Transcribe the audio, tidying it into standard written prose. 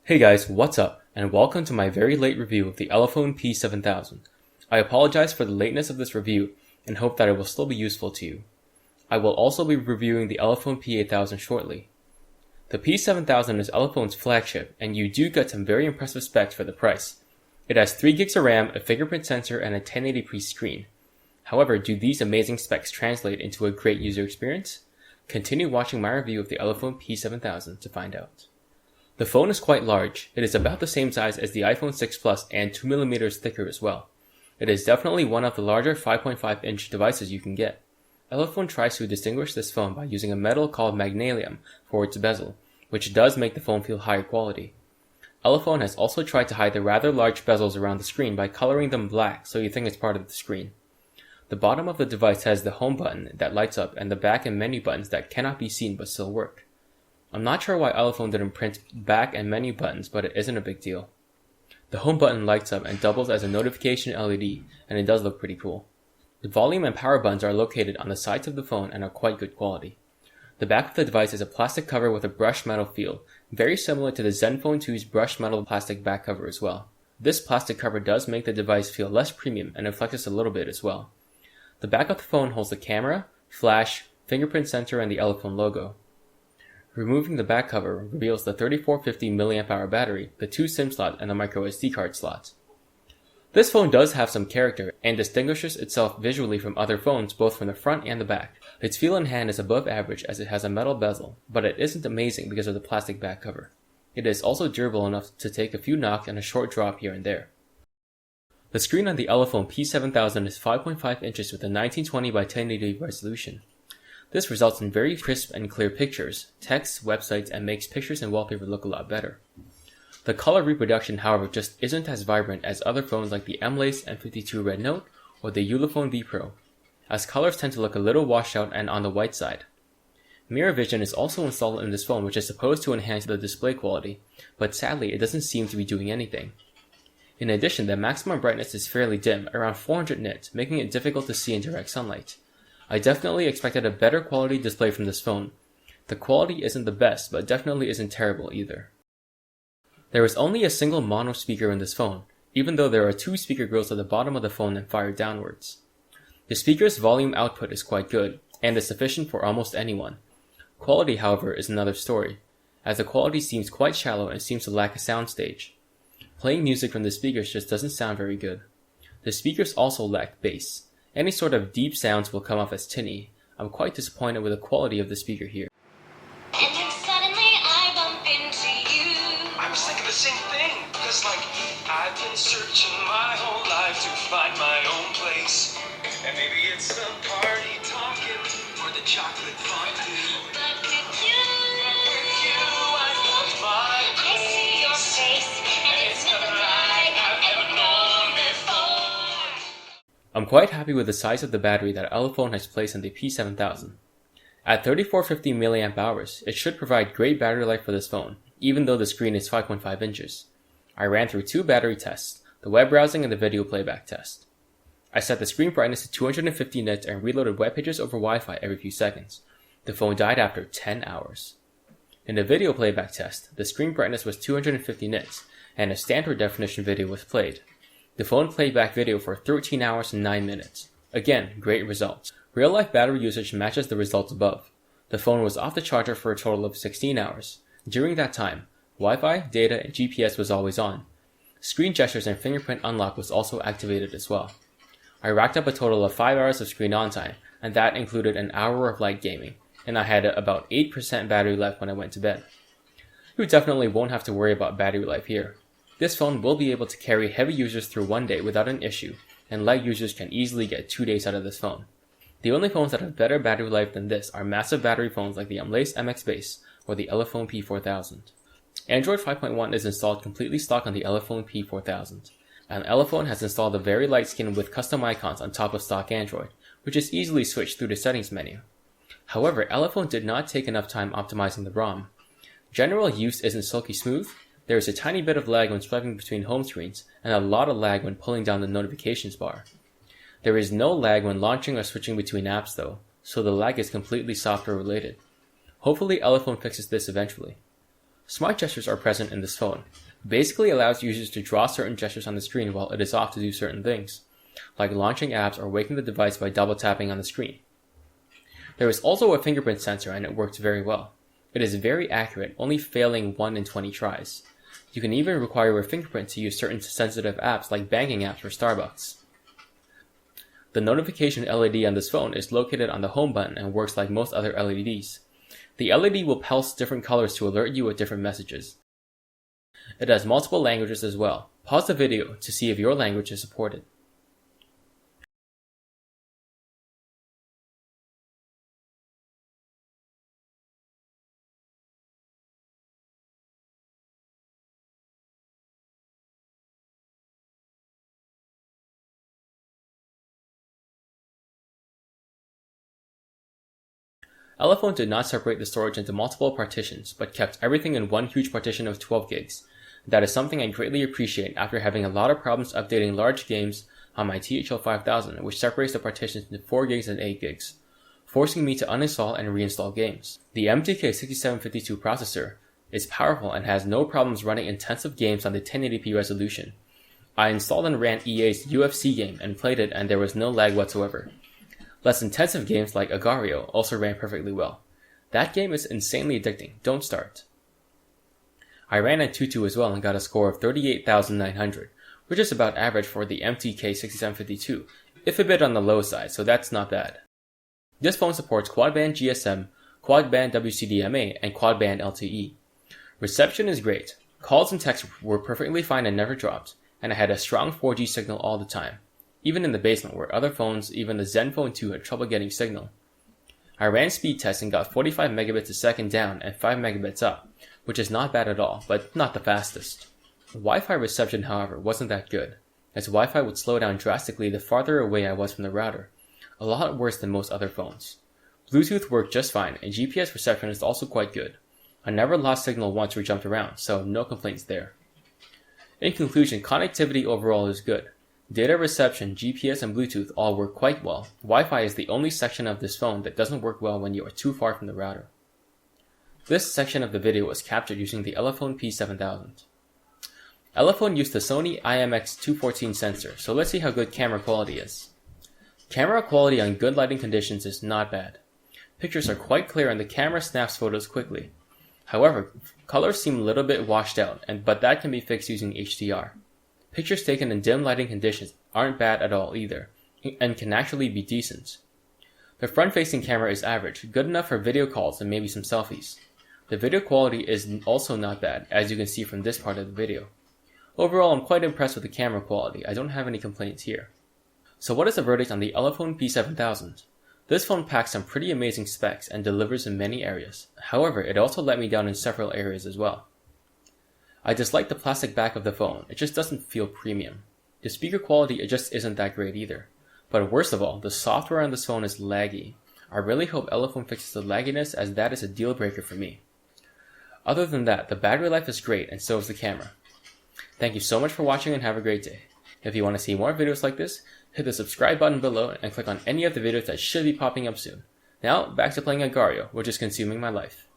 Hey guys, what's up, and welcome to my very late review of the Elephone P7000. I apologize for the lateness of this review and hope that it will still be useful to you. I will also be reviewing the Elephone P8000 shortly. The P7000 is Elephone's flagship, and you do get some very impressive specs for the price. It has 3 gigs of RAM, a fingerprint sensor, and a 1080p screen. However, do these amazing specs translate into a great user experience? Continue watching my review of the Elephone P7000 to find out. The phone is quite large. It is about the same size as the iPhone 6 Plus and 2mm thicker as well. It is definitely one of the larger 5.5-inch devices you can get. Elephone tries to distinguish this phone by using a metal called magnesium for its bezel, which does make the phone feel higher quality. Elephone has also tried to hide the rather large bezels around the screen by coloring them black so you think it's part of the screen. The bottom of the device has the home button that lights up and the back and menu buttons that cannot be seen but still work. I'm not sure why Elephone didn't print back and menu buttons, but it isn't a big deal. The home button lights up and doubles as a notification LED, and it does look pretty cool. The volume and power buttons are located on the sides of the phone and are quite good quality. The back of the device is a plastic cover with a brushed metal feel, very similar to the Zenfone 2's brushed metal plastic back cover as well. This plastic cover does make the device feel less premium and it flexes a little bit as well. The back of the phone holds the camera, flash, fingerprint sensor, and the Elephone logo. Removing the back cover reveals the 3450 mAh battery, the 2 SIM slots, and the microSD card slot. This phone does have some character and distinguishes itself visually from other phones both from the front and the back. Its feel in hand is above average as it has a metal bezel, but it isn't amazing because of the plastic back cover. It is also durable enough to take a few knocks and a short drop here and there. The screen on the Elephone P7000 is 5.5 inches with a 1920 by 1080 resolution. This results in very crisp and clear pictures, text, websites, and makes pictures and wallpaper look a lot better. The color reproduction, however, just isn't as vibrant as other phones like the M-Lace M52 Red Note or the Ulefone V Pro, as colors tend to look a little washed out and on the white side. Mirror vision is also installed in this phone, which is supposed to enhance the display quality, but sadly it doesn't seem to be doing anything. In addition, the maximum brightness is fairly dim, around 400 nits, making it difficult to see in direct sunlight. I definitely expected a better quality display from this phone. The quality isn't the best, but definitely isn't terrible either. There is only a single mono speaker in this phone, even though there are 2 speaker grills at the bottom of the phone and fired downwards. The speaker's volume output is quite good, and is sufficient for almost anyone. Quality, however, is another story, as the quality seems quite shallow and seems to lack a soundstage. Playing music from the speakers just doesn't sound very good. The speakers also lack bass. Any sort of deep sounds will come off as tinny. I'm quite disappointed with the quality of the speaker here. And then suddenly I bump into you. I was thinking the same thing, because I've been searching my whole life to find my own place. And maybe it's the party talking or the chocolate fondue. But with you, I found my I see your face, and it's nothing like I've ever known before. I'm quite happy with the size of the battery that Elephone has placed on the P7000. At 3450 mAh, it should provide great battery life for this phone, even though the screen is 5.5 inches. I ran through 2 battery tests, the web browsing and the video playback test. I set the screen brightness to 250 nits and reloaded web pages over Wi-Fi every few seconds. The phone died after 10 hours. In the video playback test, the screen brightness was 250 nits, and a standard definition video was played. The phone played back video for 13 hours and 9 minutes. Again, great results. Real-life battery usage matches the results above. The phone was off the charger for a total of 16 hours. During that time, Wi-Fi, data, and GPS was always on. Screen gestures and fingerprint unlock was also activated as well. I racked up a total of 5 hours of screen on time, and that included an hour of light gaming, and I had about 8% battery life when I went to bed. You definitely won't have to worry about battery life here. This phone will be able to carry heavy users through one day without an issue, and light users can easily get 2 days out of this phone. The only phones that have better battery life than this are massive battery phones like the M-Lace MX Base or the Elephone P4000. Android 5.1 is installed completely stock on the Elephone P4000, and Elephone has installed a very light skin with custom icons on top of stock Android, which is easily switched through the settings menu. However, Elephone did not take enough time optimizing the ROM. General use isn't silky smooth. There is a tiny bit of lag when swiping between home screens, and a lot of lag when pulling down the notifications bar. There is no lag when launching or switching between apps though, so the lag is completely software related. Hopefully Elephone fixes this eventually. Smart gestures are present in this phone. It basically allows users to draw certain gestures on the screen while it is off to do certain things, like launching apps or waking the device by double tapping on the screen. There is also a fingerprint sensor and it works very well. It is very accurate, only failing 1 in 20 tries. You can even require a fingerprint to use certain sensitive apps like banking apps or Starbucks. The notification LED on this phone is located on the home button and works like most other LEDs. The LED will pulse different colors to alert you with different messages. It has multiple languages as well. Pause the video to see if your language is supported. Elephone did not separate the storage into multiple partitions, but kept everything in one huge partition of 12 gigs. That is something I greatly appreciate after having a lot of problems updating large games on my THL5000, which separates the partitions into 4 gigs and 8 gigs, forcing me to uninstall and reinstall games. The MTK6752 Processor is powerful and has no problems running intensive games on the 1080p resolution. I installed and ran EA's UFC game and played it and there was no lag whatsoever. Less intensive games like Agario also ran perfectly well. That game is insanely addicting, don't start. I ran Antutu as well and got a score of 38,900, which is about average for the MTK6752, if a bit on the low side, so that's not bad. This phone supports quad-band GSM, quad-band WCDMA, and quad-band LTE. Reception is great. Calls and texts were perfectly fine and never dropped, and I had a strong 4G signal all the time, even in the basement where other phones, even the Zenfone 2, had trouble getting signal. I ran speed tests and got 45 megabits a second down and 5 megabits up, which is not bad at all, but not the fastest. Wi-Fi reception, however, wasn't that good, as Wi-Fi would slow down drastically the farther away I was from the router, a lot worse than most other phones. Bluetooth worked just fine, and GPS reception is also quite good. I never lost signal once we jumped around, so no complaints there. In conclusion, connectivity overall is good. Data reception, GPS, and Bluetooth all work quite well. Wi-Fi is the only section of this phone that doesn't work well when you are too far from the router. This section of the video was captured using the Elephone P7000. Elephone used the Sony IMX214 sensor, so let's see how good camera quality is. Camera quality on good lighting conditions is not bad. Pictures are quite clear and the camera snaps photos quickly. However, colors seem a little bit washed out, but that can be fixed using HDR. Pictures taken in dim lighting conditions aren't bad at all either, and can actually be decent. The front-facing camera is average, good enough for video calls and maybe some selfies. The video quality is also not bad, as you can see from this part of the video. Overall, I'm quite impressed with the camera quality. I don't have any complaints here. So what is the verdict on the Elephone P7000? This phone packs some pretty amazing specs and delivers in many areas. However, it also let me down in several areas as well. I dislike the plastic back of the phone, it just doesn't feel premium. The speaker quality, it just isn't that great either. But worst of all, the software on this phone is laggy. I really hope Elephone fixes the lagginess, as that is a deal breaker for me. Other than that, the battery life is great and so is the camera. Thank you so much for watching and have a great day. If you want to see more videos like this, hit the subscribe button below and click on any of the videos that should be popping up soon. Now, back to playing Agario, which is consuming my life.